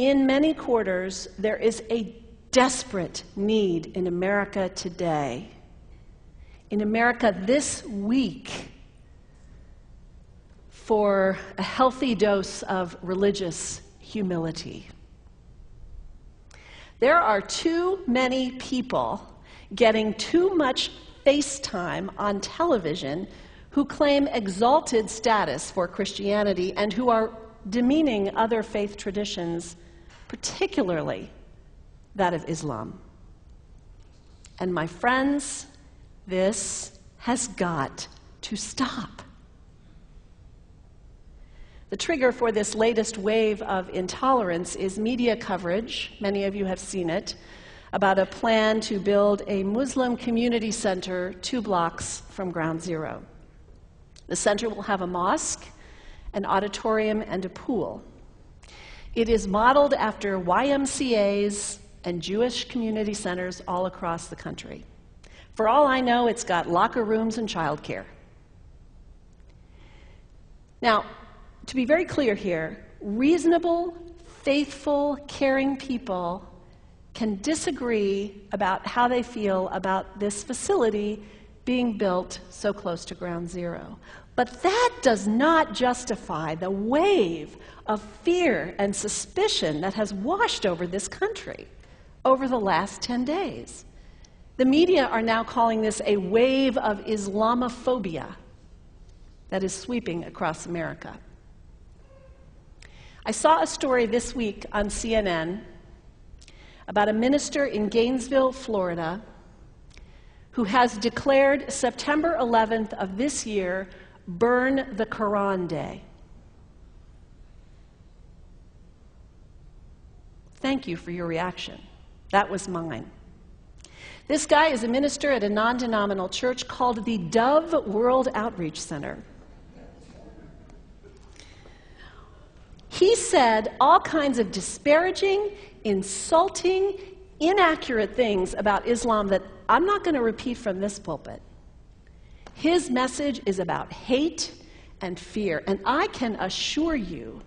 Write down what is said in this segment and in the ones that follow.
In many quarters, there is a desperate need in America today, in America this week, for a healthy dose of religious humility. There are too many people getting too much face time on television who claim exalted status for Christianity and who are demeaning other faith traditions, particularly that of Islam. And my friends, this has got to stop. The trigger for this latest wave of intolerance is media coverage, many of you have seen it, about a plan to build a Muslim community center 2 blocks from Ground Zero. The center will have a mosque, an auditorium, and a pool. It is modeled after YMCAs and Jewish community centers all across the country. For all I know, it's got locker rooms and childcare. Now, to be very clear here, reasonable, faithful, caring people can disagree about how they feel about this facility being built so close to Ground Zero. But that does not justify the wave of fear and suspicion that has washed over this country over the last 10 days. The media are now calling this a wave of Islamophobia that is sweeping across America. I saw a story this week on CNN about a minister in Gainesville, Florida, who has declared September 11th of this year Burn the Quran Day. Thank you for your reaction. That was mine. This guy is a minister at a non-denominational church called the Dove World Outreach Center. He said all kinds of disparaging, insulting, inaccurate things about Islam that I'm not going to repeat from this pulpit. His message is about hate and fear, and I can assure you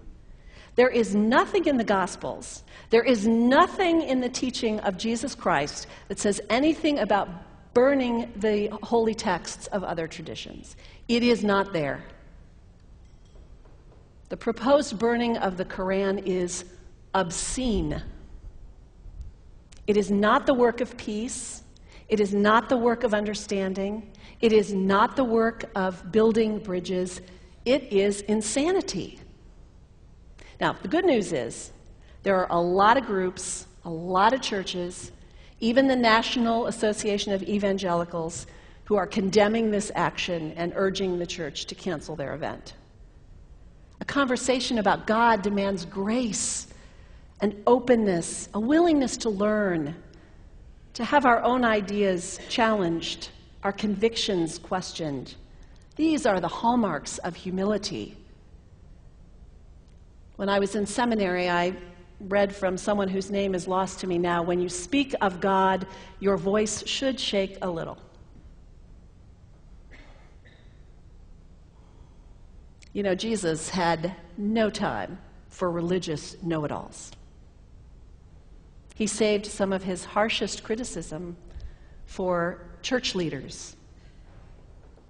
there is nothing in the Gospels, there is nothing in the teaching of Jesus Christ that says anything about burning the holy texts of other traditions. It is not there. The proposed burning of the Quran is obscene. It is not the work of peace. It is not the work of understanding. It is not the work of building bridges. It is insanity. Now, the good news is there are a lot of groups, a lot of churches, even the National Association of Evangelicals, who are condemning this action and urging the church to cancel their event. A conversation about God demands grace and openness, a willingness to learn, to have our own ideas challenged, our convictions questioned. These are the hallmarks of humility. When I was in seminary, I read from someone whose name is lost to me now, when you speak of God, your voice should shake a little. You know, Jesus had no time for religious know-it-alls. He saved some of his harshest criticism for church leaders,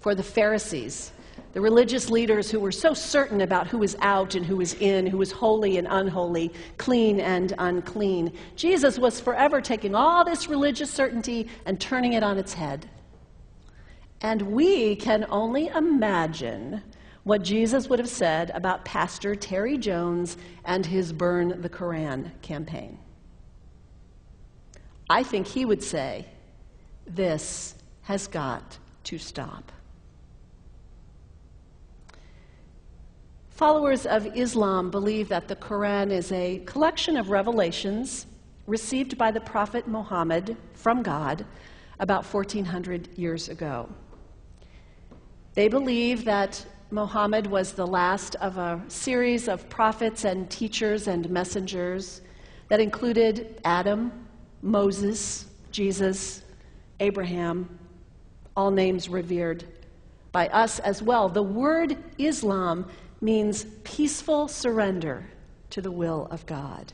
for the Pharisees, the religious leaders who were so certain about who was out and who was in, who was holy and unholy, clean and unclean. Jesus was forever taking all this religious certainty and turning it on its head. And we can only imagine what Jesus would have said about Pastor Terry Jones and his Burn the Quran campaign. I think he would say, this has got to stop. Followers of Islam believe that the Quran is a collection of revelations received by the Prophet Muhammad from God about 1400 years ago. They believe that Muhammad was the last of a series of prophets and teachers and messengers that included Adam, Moses, Jesus, Abraham, all names revered by us as well. The word Islam means peaceful surrender to the will of God.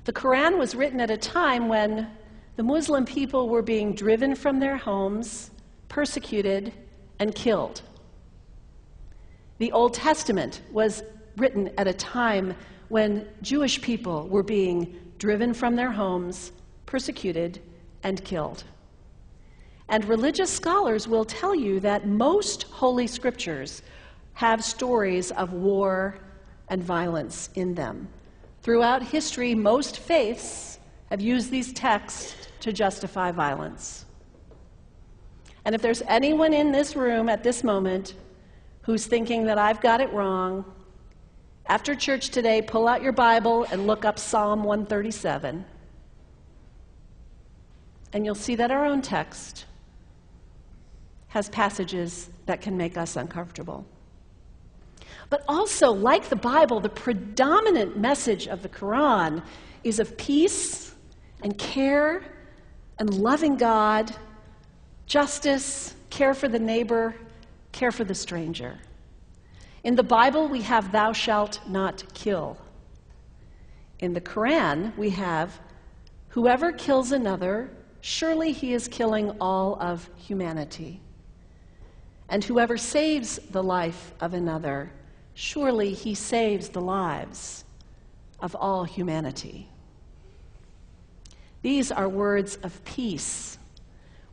The Quran was written at a time when the Muslim people were being driven from their homes, persecuted, and killed. The Old Testament was written at a time when Jewish people were being driven from their homes, persecuted, and killed. And religious scholars will tell you that most holy scriptures have stories of war and violence in them. Throughout history, most faiths have used these texts to justify violence. And if there's anyone in this room at this moment who's thinking that I've got it wrong, after church today, pull out your Bible and look up Psalm 137. And you'll see that our own text has passages that can make us uncomfortable. But also, like the Bible, the predominant message of the Quran is of peace and care and loving God, justice, care for the neighbor, care for the stranger. In the Bible, we have thou shalt not kill. In the Quran, we have whoever kills another, surely he is killing all of humanity. And whoever saves the life of another, surely he saves the lives of all humanity. These are words of peace,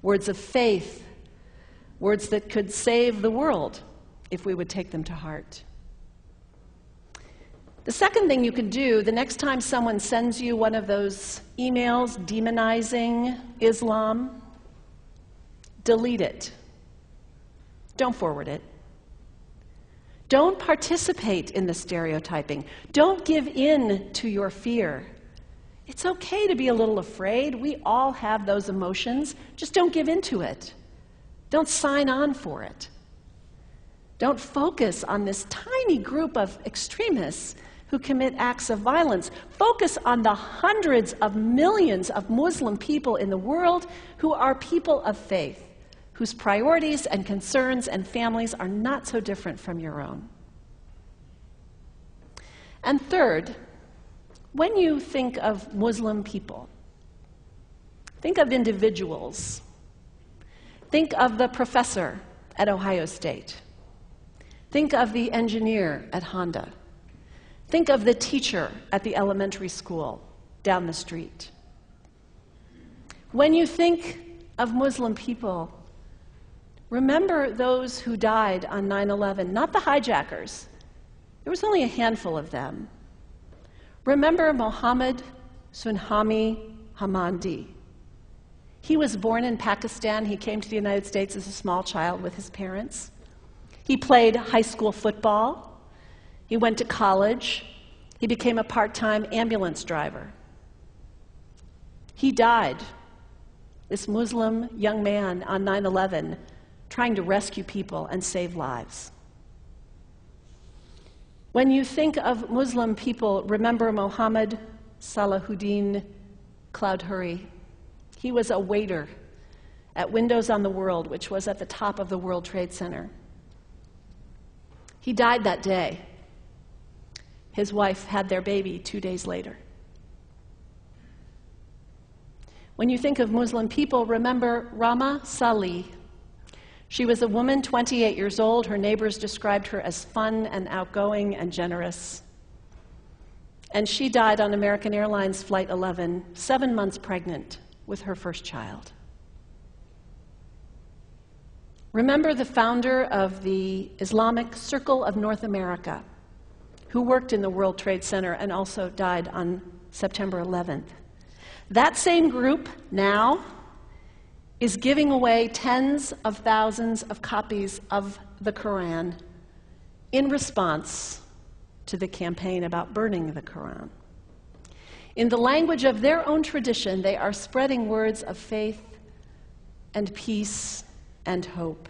words of faith, words that could save the world if we would take them to heart. The second thing you can do, the next time someone sends you one of those emails demonizing Islam, delete it. Don't forward it. Don't participate in the stereotyping. Don't give in to your fear. It's okay to be a little afraid. We all have those emotions. Just don't give in to it. Don't sign on for it. Don't focus on this tiny group of extremists who commit acts of violence. Focus on the hundreds of millions of Muslim people in the world who are people of faith, whose priorities and concerns and families are not so different from your own. And third, when you think of Muslim people, think of individuals. Think of the professor at Ohio State. Think of the engineer at Honda. Think of the teacher at the elementary school down the street. When you think of Muslim people, remember those who died on 9/11, not the hijackers. There was only a handful of them. Remember Mohammed Sunhami Hamandi. He was born in Pakistan. He came to the United States as a small child with his parents. He played high school football. He went to college. He became a part-time ambulance driver. He died, this Muslim young man, on 9/11, trying to rescue people and save lives. When you think of Muslim people, remember Mohammed Salahuddin Cloudhurry. He was a waiter at Windows on the World, which was at the top of the World Trade Center. He died that day. His wife had their baby 2 days later. When you think of Muslim people, remember Rama Salih. She was a woman, 28 years old. Her neighbors described her as fun and outgoing and generous. And she died on American Airlines Flight 11, 7 months pregnant with her first child. Remember the founder of the Islamic Circle of North America, who worked in the World Trade Center and also died on September 11th. That same group now is giving away tens of thousands of copies of the Quran in response to the campaign about burning the Quran. In the language of their own tradition, they are spreading words of faith and peace and hope.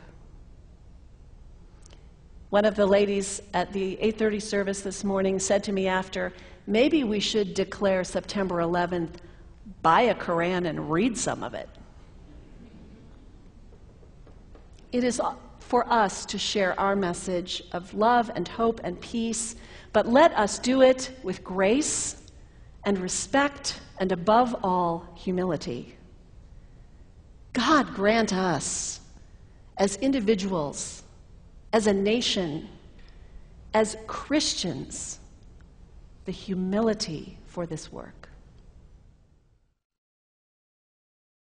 One of the ladies at the 8:30 service this morning said to me after, maybe we should declare September 11th, buy a Quran and read some of it. It is for us to share our message of love and hope and peace, but let us do it with grace and respect, and above all, humility. God grant us, as individuals, as a nation, as Christians, the humility for this work.